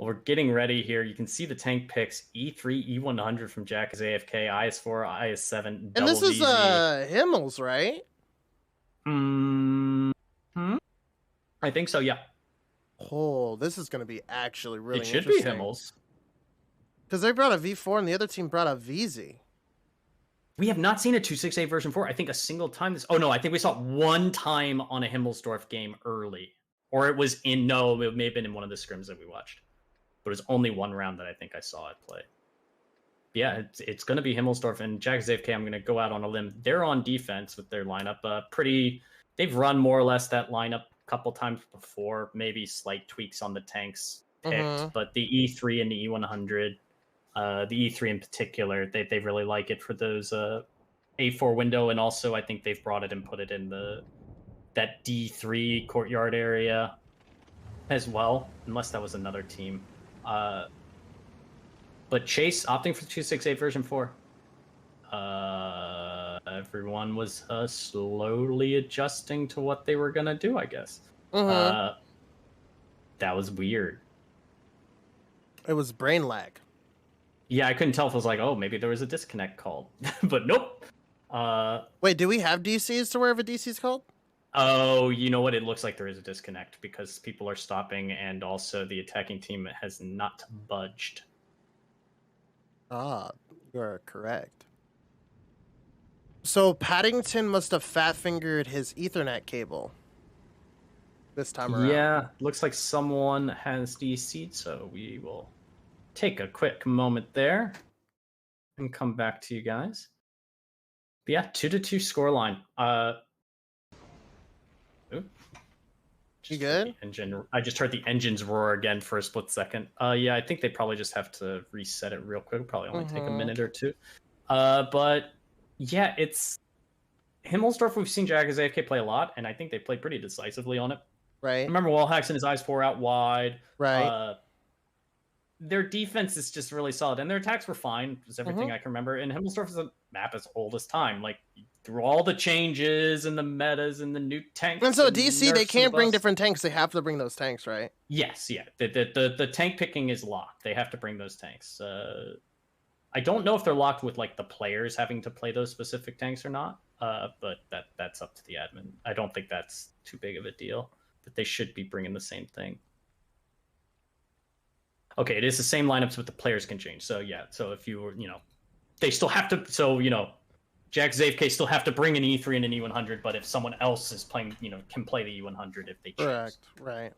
Well, we're getting ready here. You can see the tank picks: E3, E100 from Jack is AFK, IS4, IS7, And this is VZ. Himmels, right? I think so, yeah. Oh, this is going to be actually really It should be interesting. Himmels. Because they brought a V4 and the other team brought a VZ. We have not seen a 268 version 4. I think a single time this. Oh, no, I think we saw it one time on a Himmelsdorf game early. Or it was in. No, it may have been in one of the scrims that we watched. But it was only one round that I think I saw it play. Yeah, it's going to be Himmelsdorf and Jack is AFK. I'm going to go out on a limb. They're on defense with their lineup. They've run more or less that lineup a couple times before. Maybe slight tweaks on the tanks picked. But the E3 and the E100. The E3 in particular, they really like it for those A4 window, and also I think they've brought it and put it in that D3 courtyard area as well, unless that was another team. But Chase opting for the 268 version 4. Everyone was slowly adjusting to what they were gonna do, I guess. That was weird. It was brain lag. Yeah, I couldn't tell if it was like, oh, maybe there was a disconnect called. But nope. Wait, do we have DCs to wherever DC's called? Oh, you know what? It looks like there is a disconnect because people are stopping and also the attacking team has not budged. Ah, you're correct. So Paddington must have fat-fingered his Ethernet cable this time around. Yeah, looks like someone has DC'd, so we will take a quick moment there and come back to you guys. But yeah, 2-2 scoreline. You good? I just heard the engines roar again for a split second. Yeah, I think they probably just have to reset it real quick. Probably only take a minute or two. But yeah, it's Himmelsdorf. We've seen Jack as AFK play a lot, and I think they played pretty decisively on it. Right. I remember Wallhacks and his eyes 4 out wide. Right. Their defense is just really solid, and their attacks were fine. Is everything I can remember. And Himmelsdorf is a map as old as time. Like through all the changes and the metas and the new tanks. And so DC, they can't bring different tanks. They have to bring those tanks, right? Yes, yeah. The tank picking is locked. They have to bring those tanks. I don't know if they're locked with like the players having to play those specific tanks or not. But that's up to the admin. I don't think that's too big of a deal. But they should be bringing the same thing. Okay, it is the same lineups, but the players can change. So yeah, so if you were, they still have to. So Jack AFK still have to bring an E3 and an E100, but if someone else is playing, can play the E100 if they choose. Correct, right.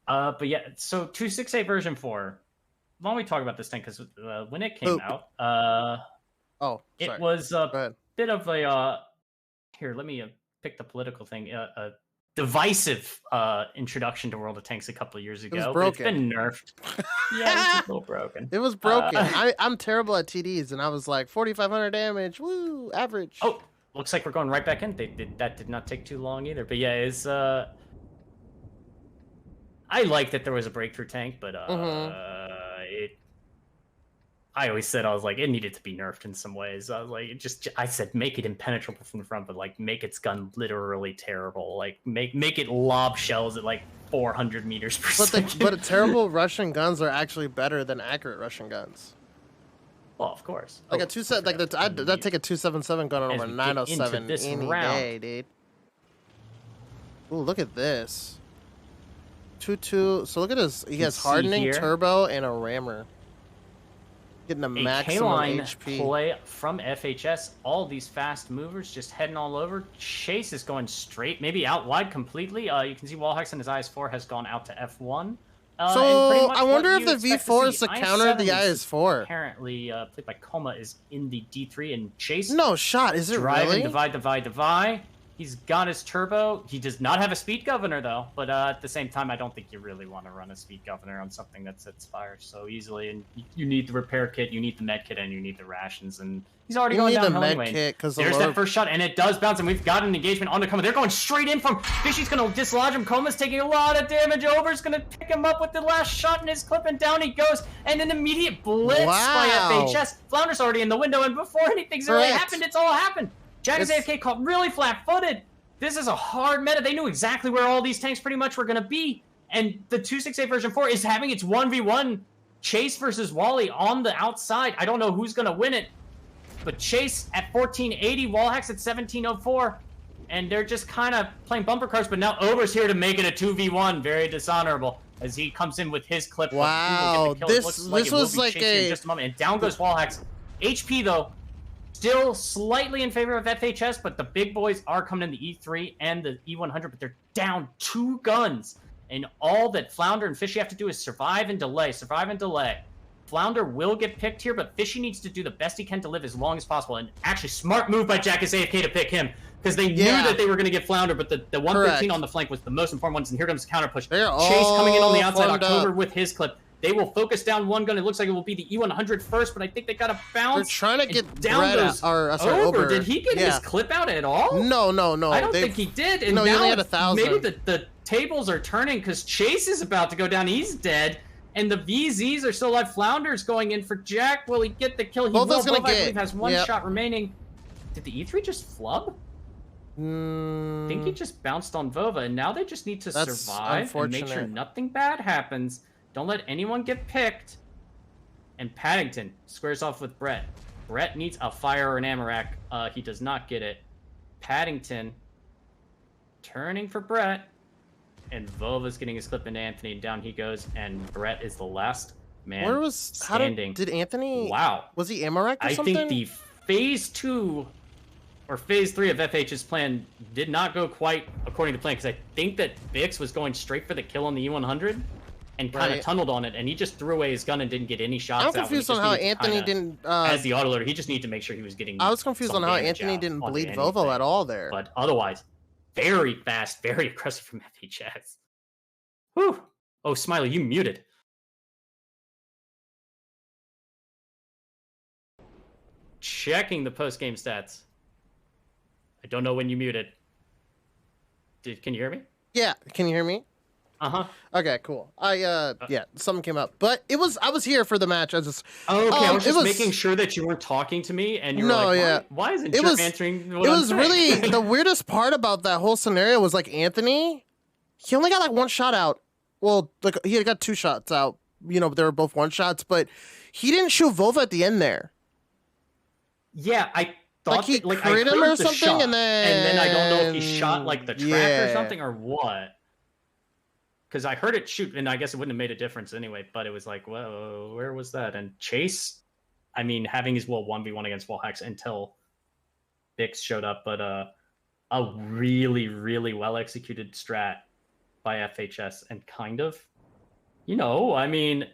But yeah, so 268 version 4. Why don't we talk about this thing? Because when it came out, it was a bit of a here. Let me pick the political thing. Divisive introduction to World of Tanks a couple of years ago. It was broken. It's been nerfed. Yeah, it's a little broken. It was broken. I'm terrible at TDs, and I was like 4,500 damage. Woo, average. Oh, looks like we're going right back in. That did not take too long either. But yeah, it's I like that there was a breakthrough tank, but I always said, I was like, it needed to be nerfed in some ways. I was like, I said, make it impenetrable from the front, but like, make its gun literally terrible. Like, make it lob shells at like 400 meters per second. But terrible Russian guns are actually better than accurate Russian guns. Well, of course. Like I'd take a 277 gun over a 907 any day, dude. Ooh, look at this. 2-2. So look at this. He has hardening, turbo, and a rammer. Getting a maximum HP. Play from FHS. All these fast movers just heading all over. Chase is going straight, maybe out wide completely. You can see Wallhacks in his IS4 has gone out to F1. So I wonder if the V4 is to counter the IS4. Apparently, played by Coma is in the D3 and Chase. No shot. Is it really? Divide. He's got his turbo. He does not have a speed governor, though. But at the same time, I don't think you really want to run a speed governor on something that sets fire so easily. And you need the repair kit, you need the med kit, and you need the rations. And he's already going downhill anyway. There's that first shot, and it does bounce, and we've got an engagement on the Coma. They're going straight in from Fishy's going to dislodge him. Coma's taking a lot of damage. Over's going to pick him up with the last shot in his clip, and down he goes. And an immediate blitz by FHS. Flounder's already in the window, and before anything's really happened, it's all happened. Jack is AFK caught really flat-footed. This is a hard meta. They knew exactly where all these tanks pretty much were going to be. And the 268 version 4 is having its 1v1 Chase versus Wally on the outside. I don't know who's going to win it, but Chase at 1480, Wallhacks at 1704, and they're just kind of playing bumper cars, but now Over's here to make it a 2v1. Very dishonorable as he comes in with his clip. Wow, this was like in just a moment. And down goes Wallhacks. HP, though, still slightly in favor of FHS, but the big boys are coming in the E3 and the E100, but they're down 2 guns. And all that Flounder and Fishy have to do is survive and delay, survive and delay. Flounder will get picked here, but Fishy needs to do the best he can to live as long as possible. And actually, smart move by Jack is AFK to pick him, because they knew that they were going to get Flounder, but the 113 on the flank was the most important one. And here comes the counter push. Chase coming in on the outside, October with his clip. They will focus down one gun. It looks like it will be the E100 first, but I think they got to bounce. They're trying to get down those Over. Did he get his clip out at all? No. I don't think he did. And no, now he only had 1,000. Maybe the tables are turning because Chase is about to go down. He's dead. And the VZs are still alive. Flounder's going in for Jack. Will he get the kill? He will. Both, I believe, has one shot remaining. Did the E3 just flub? I think he just bounced on Vova, and now they just need to survive and make sure nothing bad happens. Don't let anyone get picked. And Paddington squares off with Brett. Brett needs a fire or an ammo rack. He does not get it. Paddington turning for Brett. And Vova's getting his clip into Anthony, and down he goes, and Brett is the last man standing. Did Anthony... Wow. Was he ammo rack or something? I think the Phase 2 or Phase 3 of FH's plan did not go quite according to plan, because I think that Bix was going straight for the kill on the E100 and kind of tunneled on it, and he just threw away his gun and didn't get any shots out. I'm confused on how Anthony didn't... as the autoloader, he just needed to make sure he was getting... I was confused on how Anthony didn't bleed Vovo at all there. But otherwise... very fast, very aggressive from FHS. Whew. Oh, Smiley, you muted. Checking the post-game stats. I don't know when you muted. Can you hear me? Yeah, can you hear me? Uh-huh. Okay, cool. Yeah, something came up. But I was here for the match. I was just making sure that you weren't talking to me, and you were like, why isn't Jeff answering what I'm saying? Really, the weirdest part about that whole scenario was, like, Anthony, he only got, like, 1 shot out. Well, like, he got 2 shots out. You know, they were both 1-shots, but he didn't shoot Vova at the end there. Yeah, I thought like he crit him or something, and then I don't know if he shot, like, the track or something, or what. Because I heard it shoot, and I guess it wouldn't have made a difference anyway, but it was like, whoa, where was that? And Chase, I mean, having his 1v1 against Wallhacks until Bix showed up, but a really, really well-executed strat by FHS, and kind of, you know, I mean,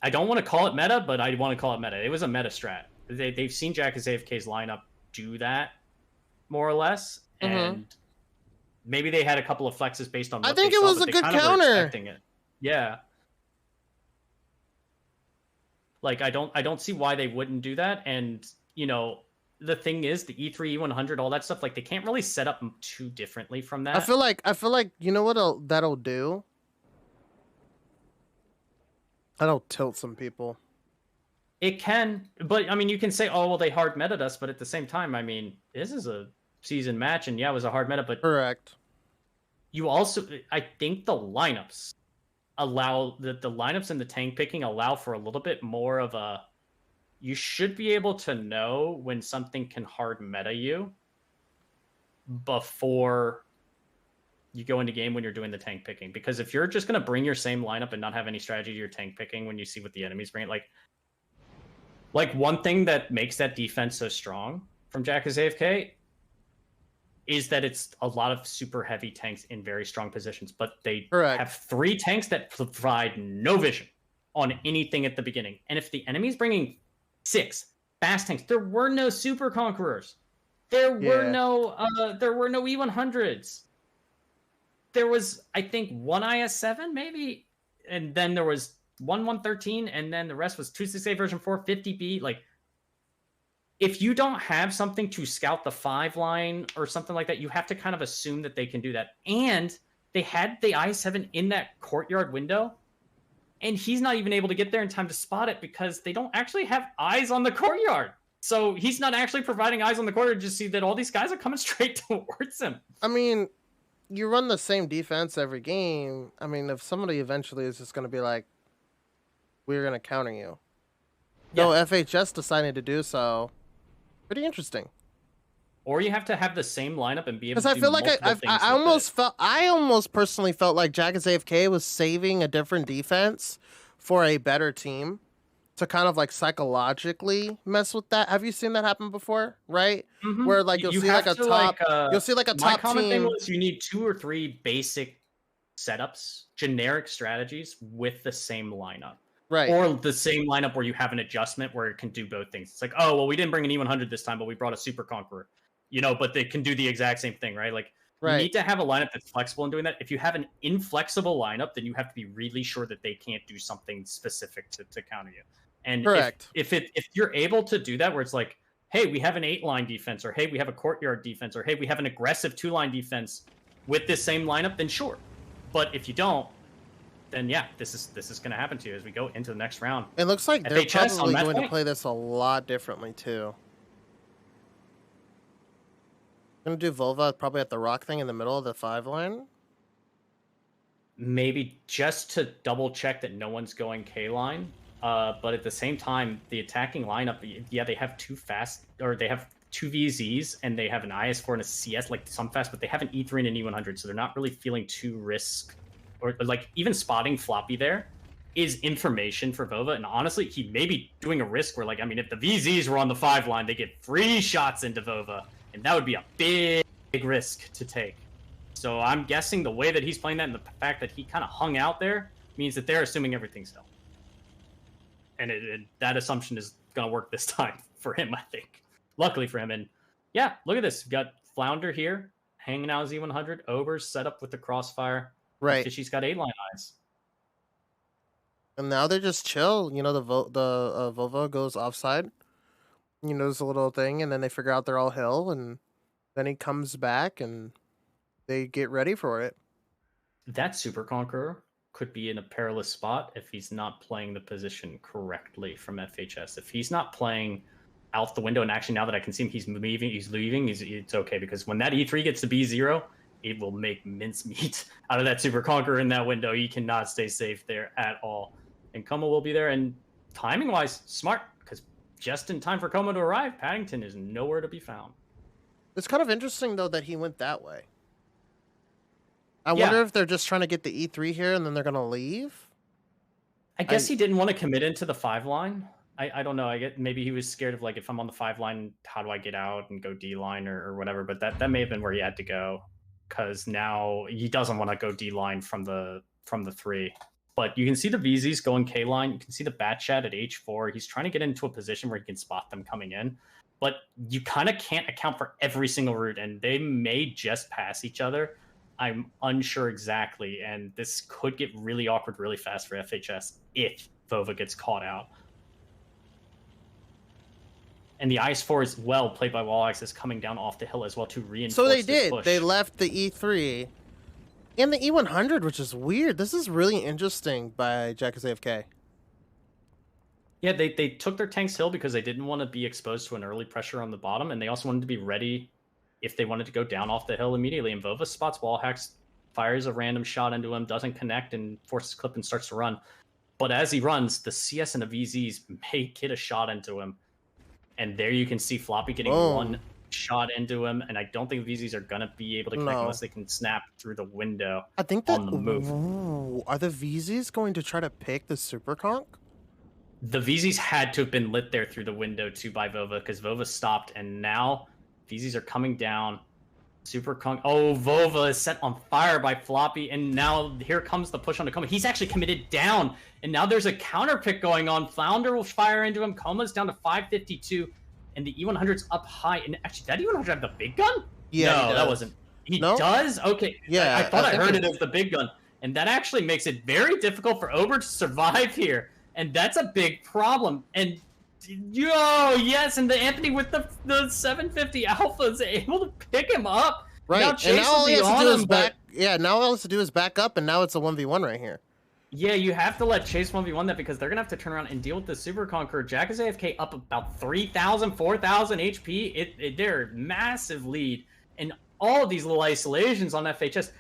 I don't want to call it meta, but I want to call it meta. It was a meta strat. They've seen Jack as AFK's lineup do that, more or less, and... maybe they had a couple of flexes based on what I think it was a good counter. Yeah. Like, I don't see why they wouldn't do that. And, you know, the thing is, the E3, E100, all that stuff, like, they can't really set up too differently from that. I feel like you know what that'll do? That'll tilt some people. It can, but I mean, you can say, oh, well, they hard meted us, but at the same time, I mean, this is a season match, and yeah, it was a hard meta, but correct. You also, I think the lineups allow the lineups and the tank picking allow for a little bit more of a, you should be able to know when something can hard meta you before you go into game when you're doing the tank picking. Because if you're just going to bring your same lineup and not have any strategy to your tank picking when you see what the enemies bring, like one thing that makes that defense so strong from Jack as AFK is that it's a lot of super heavy tanks in very strong positions, but they have 3 tanks that provide no vision on anything at the beginning. And if the enemy's bringing 6 fast tanks, there were no super conquerors. There were no E100s. There was, I think, 1 IS-7 maybe, and then there was 113, and then the rest was 268 version 4, 50B. Like, if you don't have something to scout the 5 line or something like that, you have to kind of assume that they can do that. And they had the I-7 in that courtyard window, and he's not even able to get there in time to spot it because they don't actually have eyes on the courtyard. So he's not actually providing eyes on the courtyard to see that all these guys are coming straight towards him. I mean, you run the same defense every game, I mean, if somebody eventually is just going to be like, we're going to counter you. Yeah. No, FHS deciding to do so. Pretty interesting. Or you have to have the same lineup and be able to do I feel like I almost personally felt like Jackets AFK was saving a different defense for a better team to kind of like psychologically mess with that. Have you seen that happen before? Right? Mm-hmm. Where like you'll see like a top my common thing was you need 2 or 3 basic setups, generic strategies with the same lineup. Right. Or the same lineup where you have an adjustment where it can do both things. It's like, oh, well, we didn't bring an E100 this time, but we brought a Super Conqueror. You know, but they can do the exact same thing, right? Like, you need to have a lineup that's flexible in doing that. If you have an inflexible lineup, then you have to be really sure that they can't do something specific to counter you. And if you're able to do that, where it's like, hey, we have an 8-line defense, or hey, we have a courtyard defense, or hey, we have an aggressive 2-line defense with this same lineup, then sure. But if you don't, then yeah, this is going to happen to you as we go into the next round. It looks like they're probably going to play this a lot differently too. Gonna do Vova probably at the rock thing in the middle of the 5-line. Maybe just to double check that no one's going K-line. But at the same time, the attacking lineup, yeah, they have 2 fast, or they have 2 VZs, and they have an IS4 and a CS, like some fast, but they have an E3 and an E100, so they're not really feeling too risk, or like even spotting Floppy there is information for Vova. And honestly, he may be doing a risk where, like, I mean, if the VZs were on the 5-line, they get free shots into Vova. And that would be a big risk to take. So I'm guessing the way that he's playing that and the fact that he kind of hung out there means that they're assuming everything's still. And that assumption is going to work this time for him, I think. Luckily for him. And yeah, look at this. We've got Flounder here, hanging out as E100. Ober's set up with the crossfire. Right. Fishy's got 8-line eyes. And now they're just chill. You know, the Vova goes offside. You know, there's a little thing, and then they figure out they're all hill, and then he comes back, and they get ready for it. That Super Conqueror could be in a perilous spot if he's not playing the position correctly from FHS. If he's not playing out the window, and actually now that I can see him, he's leaving, it's okay, because when that E3 gets to B0, it will make mincemeat out of that Super Conqueror in that window. He cannot stay safe there at all. And Como will be there, and timing-wise, smart, because just in time for Como to arrive, Paddington is nowhere to be found. It's kind of interesting, though, that he went that way. I wonder if they're just trying to get the E3 here and then they're going to leave? I guess he didn't want to commit into the 5-line. I don't know. I get maybe he was scared of, like, if I'm on the 5-line, how do I get out and go D-line or whatever? But that may have been where he had to go, because now he doesn't want to go D-line from the 3. But you can see the VZs going K-line. You can see the Batchat at H4. He's trying to get into a position where he can spot them coming in. But you kind of can't account for every single route, and they may just pass each other. I'm unsure exactly, and this could get really awkward really fast for FHS if Vova gets caught out. And the IS-4 as well, played by Wallax, is coming down off the hill as well to reinforce So they this did. Push. They left the E3 and the E100, which is weird. This is really interesting by Jackets AFK. Yeah, they took their tanks hill because they didn't want to be exposed to an early pressure on the bottom, and they also wanted to be ready if they wanted to go down off the hill immediately. And Vova spots Wallhacks, fires a random shot into him, doesn't connect, and forces clip and starts to run. But as he runs, the CS and the VZs may get a shot into him. And there you can see Floppy getting one shot into him, and I don't think VZs are going to be able to connect unless they can snap through the window. I think that, on the move. Ooh, are the VZs going to try to pick the Super Conch? The VZs had to have been lit there through the window too by Vova, because Vova stopped, and now VZs are coming down. Super Conch. Oh, Vova is set on fire by Floppy, and now here comes the push on the Coma. He's actually committed down, and now there's a counter pick going on. Flounder will fire into him. Coma's down to 552, and the E100's up high. And actually, did E100 have the big gun? Yeah, no, that wasn't. He does? Okay. Yeah, I thought I heard it as the big gun, and that actually makes it very difficult for Ober to survive here, and that's a big problem. And yes, and the Anthony with the 750 Alpha is able to pick him up. Right, and now all he has to do is back. Yeah, now all he has to do is back up, and now it's a 1v1 right here. Yeah, you have to let Chase 1v1 that, because they're gonna have to turn around and deal with the Super Conqueror. Jack is AFK up about 3,000, 4,000 HP. They're massive lead, and all of these little isolations on FHS.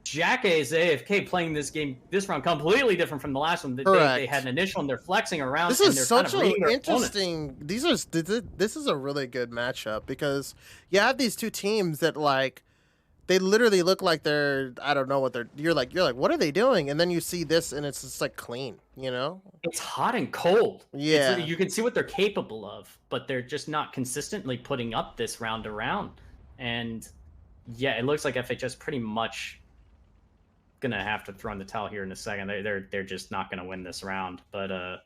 Jack's AFK playing this game this round completely different from the last one. They had an initial and they're flexing around. This is such an interesting. This is a really good matchup because you have these two teams that like they literally look like they're I don't know what they're. You're like what are they doing? And then you see this and it's just like clean. You know, it's hot and cold. Yeah, you can see what they're capable of, but they're just not consistently putting up this round to round. And yeah, it looks like FHS pretty much gonna have to throw in the towel here in a second. They're just not gonna win this round. But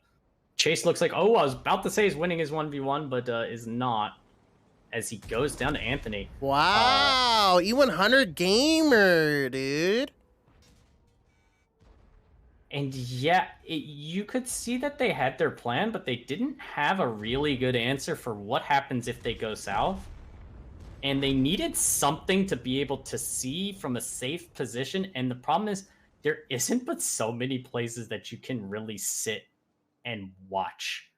Chase looks like I was about to say he's winning his 1v1, but is not, as he goes down to Anthony. Wow, E100 gamer, dude. And yeah, you could see that they had their plan, but they didn't have a really good answer for what happens if they go south. And they needed something to be able to see from a safe position. And the problem is there isn't but so many places that you can really sit and watch.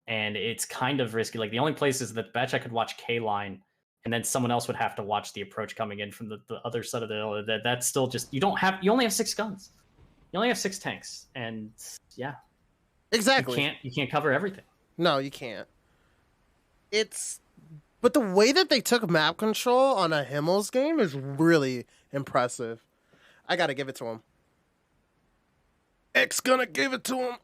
And it's kind of risky. Like the only places that Batch I could watch K-Line, and then someone else would have to watch the approach coming in from the other side of the hill. That's still just, you only have 6 guns. You only have 6 tanks. And yeah. Exactly. You can't cover everything. No, you can't. But the way that they took map control on a Himmels game is really impressive. I gotta give it to him. X gonna give it to him.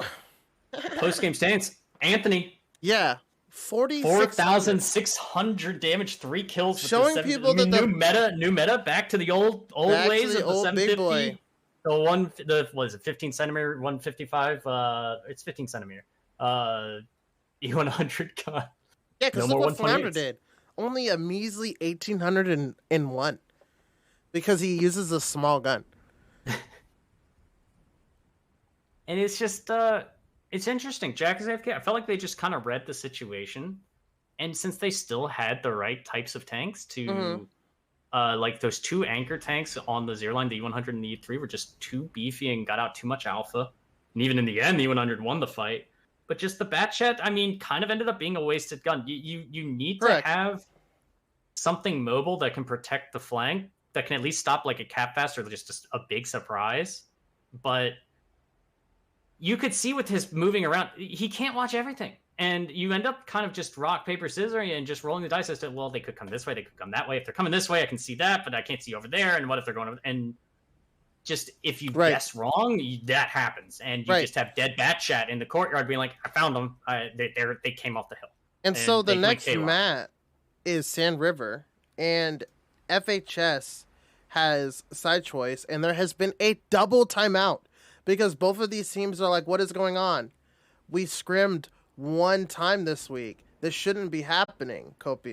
Post-game stance, Anthony. Yeah. 4,600 damage, 3 kills. Showing with people that new meta, back to the old ways of the 750. The what is it, 15 centimeter, 155? It's 15 centimeter. E100 gun. Yeah, because look what Flounder did. Only a measly 1,801 because he uses a small gun. And it's just, it's interesting. Jack is AFK. I felt like they just kind of read the situation. And since they still had the right types of tanks to, like those 2 anchor tanks on the zero line, the E100 and the E3 were just too beefy and got out too much alpha. And even in the end, the E100 won the fight. But just the Batchet, I mean, kind of ended up being a wasted gun. You need to have something mobile that can protect the flank, that can at least stop like a cap fast or just a big surprise. But you could see with his moving around, he can't watch everything. And you end up kind of just rock, paper, scissors and just rolling the dice as to, well, they could come this way, they could come that way. If they're coming this way, I can see that, but I can't see over there. And what if they're going over? And just if you guess wrong, that happens, and you just have dead Batchat in the courtyard being like, "I found them. They came off the hill." And so the next map is Sand River, and FHS has side choice, and there has been a double timeout because both of these teams are like, "What is going on? We scrimmed 1 time this week. This shouldn't be happening." Copium.